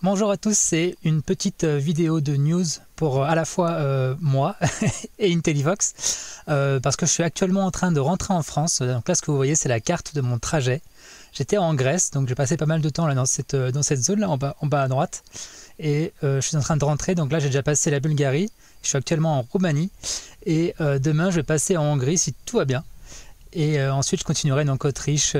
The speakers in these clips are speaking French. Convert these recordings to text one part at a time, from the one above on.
Bonjour à tous, c'est une petite vidéo de news pour à la fois moi et Intellivox parce que je suis actuellement en train de rentrer en France. Donc là ce que vous voyez c'est la carte de mon trajet. J'étais en Grèce, donc j'ai passé pas mal de temps là, dans cette zone là en bas à droite et je suis en train de rentrer. Donc là j'ai déjà passé la Bulgarie, je suis actuellement en Roumanie et demain je vais passer en Hongrie si tout va bien et ensuite je continuerai donc Autriche,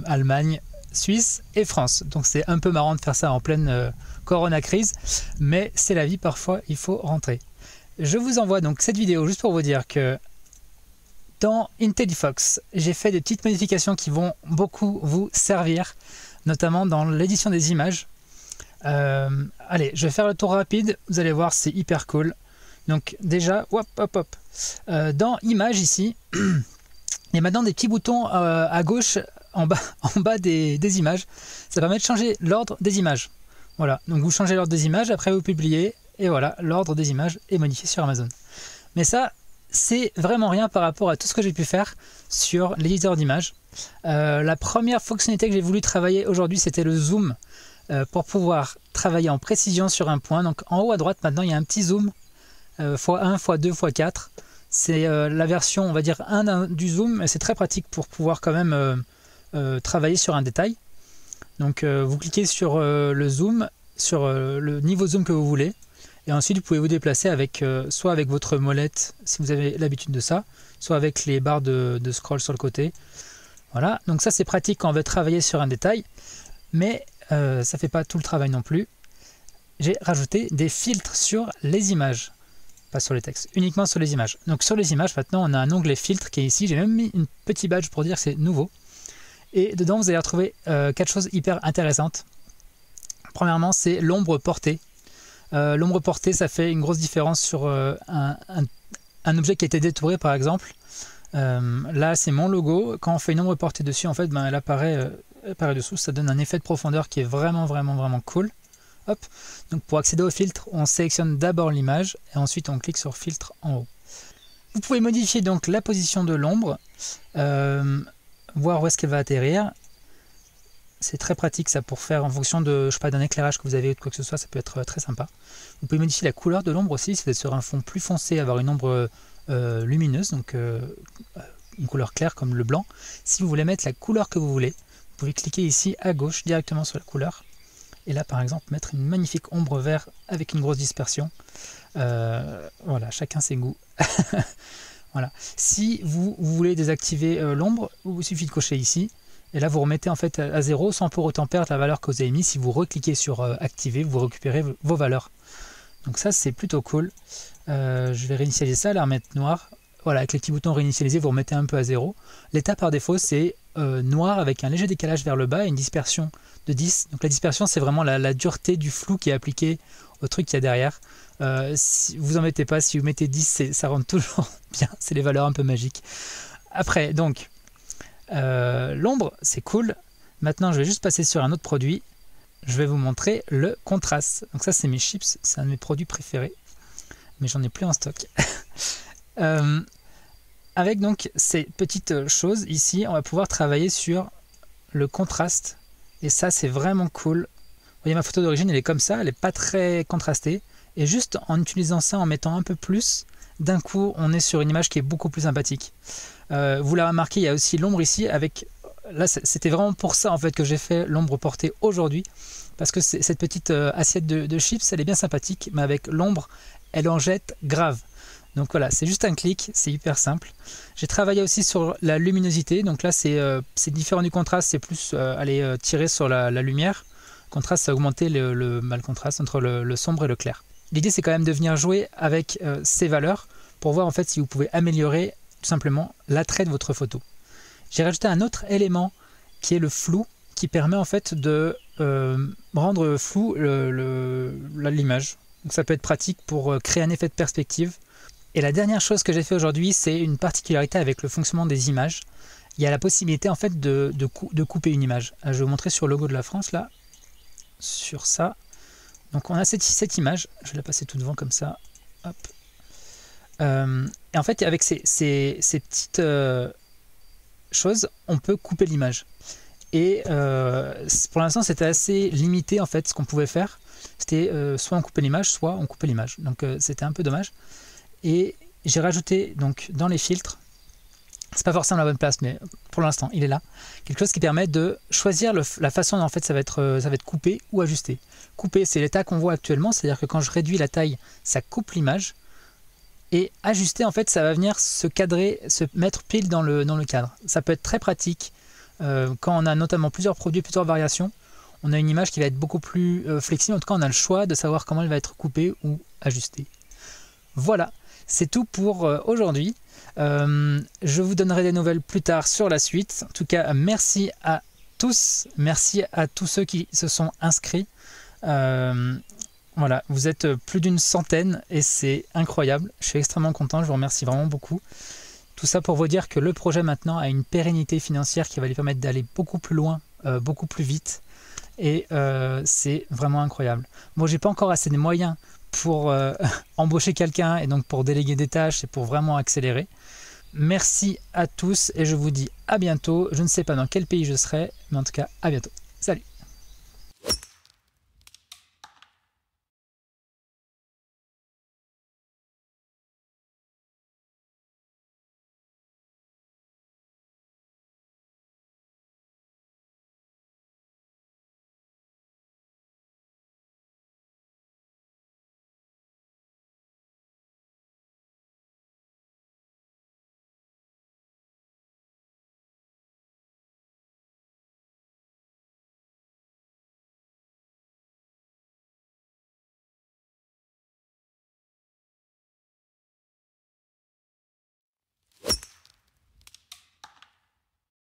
Allemagne, Suisse et France. Donc c'est un peu marrant de faire ça en pleine corona crise, mais c'est la vie, parfois il faut rentrer. Je vous envoie donc cette vidéo juste pour vous dire que dans Intellivox, j'ai fait des petites modifications qui vont beaucoup vous servir, notamment dans l'édition des images. Allez, je vais faire le tour rapide, vous allez voir, c'est hyper cool. Donc déjà, hop, dans Images ici, il y a maintenant des petits boutons à gauche en bas des images. Ça permet de changer l'ordre des images. Voilà, donc vous changez l'ordre des images, après vous publiez, et voilà, l'ordre des images est modifié sur Amazon. Mais ça, c'est vraiment rien par rapport à tout ce que j'ai pu faire sur l'éditeur d'images. La première fonctionnalité que j'ai voulu travailler aujourd'hui, c'était le zoom, pour pouvoir travailler en précision sur un point. Donc en haut à droite, maintenant, il y a un petit zoom, x1, x2, x4. C'est la version, on va dire, 1 du zoom, et c'est très pratique pour pouvoir quand même travailler sur un détail. Donc vous cliquez sur le zoom, sur le niveau zoom que vous voulez, et ensuite vous pouvez vous déplacer avec soit avec votre molette si vous avez l'habitude de ça, soit avec les barres de scroll sur le côté. Voilà, donc ça c'est pratique quand on veut travailler sur un détail, mais ça fait pas tout le travail non plus. J'ai rajouté des filtres sur les images, pas sur les textes, uniquement sur les images. Donc sur les images maintenant on a un onglet filtre qui est ici, j'ai même mis une petite badge pour dire que c'est nouveau. Et dedans, vous allez retrouver 4 choses hyper intéressantes. Premièrement, c'est l'ombre portée. L'ombre portée, ça fait une grosse différence sur un objet qui a été détouré, par exemple. Là, c'est mon logo. Quand on fait une ombre portée dessus, en fait, ben, elle apparaît dessous. Ça donne un effet de profondeur qui est vraiment cool. Hop. Donc, pour accéder au filtre, on sélectionne d'abord l'image et ensuite on clique sur filtre en haut. Vous pouvez modifier donc la position de l'ombre. Voir où est-ce qu'elle va atterrir. C'est très pratique ça pour faire en fonction de, je sais pas, d'un éclairage que vous avez ou de quoi que ce soit, ça peut être très sympa. Vous pouvez modifier la couleur de l'ombre aussi, si vous êtes sur un fond plus foncé, avoir une ombre lumineuse, donc une couleur claire comme le blanc. Si vous voulez mettre la couleur que vous voulez, vous pouvez cliquer ici à gauche directement sur la couleur. Et là par exemple mettre une magnifique ombre vert avec une grosse dispersion. Voilà, chacun ses goûts. Voilà. Si vous voulez désactiver l'ombre, il vous suffit de cocher ici. Et là, vous remettez en fait à 0 sans pour autant perdre la valeur que vous avez mis. Si vous recliquez sur activer, vous récupérez vos valeurs. Donc ça, c'est plutôt cool. Je vais réinitialiser ça, la remettre noir. Voilà, avec les petits boutons réinitialiser, vous remettez un peu à 0. L'état par défaut, c'est noir avec un léger décalage vers le bas et une dispersion de 10. Donc la dispersion, c'est vraiment la dureté du flou qui est appliqué au truc qu'il y a derrière. Si vous en mettez pas, si vous mettez 10, ça rentre toujours bien, c'est les valeurs un peu magiques. Après, donc, l'ombre, c'est cool. Maintenant, je vais juste passer sur un autre produit. Je vais vous montrer le contraste. Donc ça, c'est mes chips, c'est un de mes produits préférés, mais j'en ai plus en stock. Avec donc ces petites choses ici, on va pouvoir travailler sur le contraste, et ça, c'est vraiment cool. Vous voyez, ma photo d'origine, elle est comme ça, elle n'est pas très contrastée. Et juste en utilisant ça, en mettant un peu plus, d'un coup, on est sur une image qui est beaucoup plus sympathique. Vous l'avez remarqué, il y a aussi l'ombre ici. Là, c'était vraiment pour ça en fait que j'ai fait l'ombre portée aujourd'hui. Parce que cette petite assiette de chips, elle est bien sympathique, mais avec l'ombre, elle en jette grave. Donc voilà, c'est juste un clic, c'est hyper simple. J'ai travaillé aussi sur la luminosité. Donc là, c'est différent du contraste, c'est plus aller tirer sur la lumière. Le contraste, c'est augmenter le contraste entre le sombre et le clair. L'idée, c'est quand même de venir jouer avec ces valeurs pour voir en fait si vous pouvez améliorer tout simplement l'attrait de votre photo. J'ai rajouté un autre élément qui est le flou, qui permet en fait de rendre flou l'image. Donc ça peut être pratique pour créer un effet de perspective. Et la dernière chose que j'ai fait aujourd'hui, c'est une particularité avec le fonctionnement des images. Il y a la possibilité en fait de couper une image. Je vais vous montrer sur le logo de la France là, sur ça. Donc on a cette image, je vais la passer tout devant comme ça. Hop. Et en fait, avec ces petites choses, on peut couper l'image. Et pour l'instant, c'était assez limité en fait ce qu'on pouvait faire. C'était soit on coupait l'image, soit on coupait l'image. Donc c'était un peu dommage. Et j'ai rajouté donc dans les filtres, c'est pas forcément la bonne place, mais pour l'instant il est là, quelque chose qui permet de choisir la façon dont en fait ça va être coupé ou ajusté. Couper, c'est l'état qu'on voit actuellement, c'est-à-dire que quand je réduis la taille, ça coupe l'image. Et ajuster, en fait, ça va venir se cadrer, se mettre pile dans le cadre. Ça peut être très pratique quand on a notamment plusieurs produits, plusieurs variations. On a une image qui va être beaucoup plus flexible. En tout cas, on a le choix de savoir comment elle va être coupée ou ajustée. Voilà, c'est tout pour aujourd'hui. Je vous donnerai des nouvelles plus tard sur la suite. En tout cas, merci à tous. Merci à tous ceux qui se sont inscrits. Voilà, vous êtes plus d'une centaine et c'est incroyable. Je suis extrêmement content, je vous remercie vraiment beaucoup. Tout ça pour vous dire que le projet maintenant a une pérennité financière qui va lui permettre d'aller beaucoup plus loin, beaucoup plus vite. Et c'est vraiment incroyable. Bon, j'ai pas encore assez de moyens pour embaucher quelqu'un et donc pour déléguer des tâches et pour vraiment accélérer. Merci à tous et je vous dis à bientôt. Je ne sais pas dans quel pays je serai, mais en tout cas à bientôt.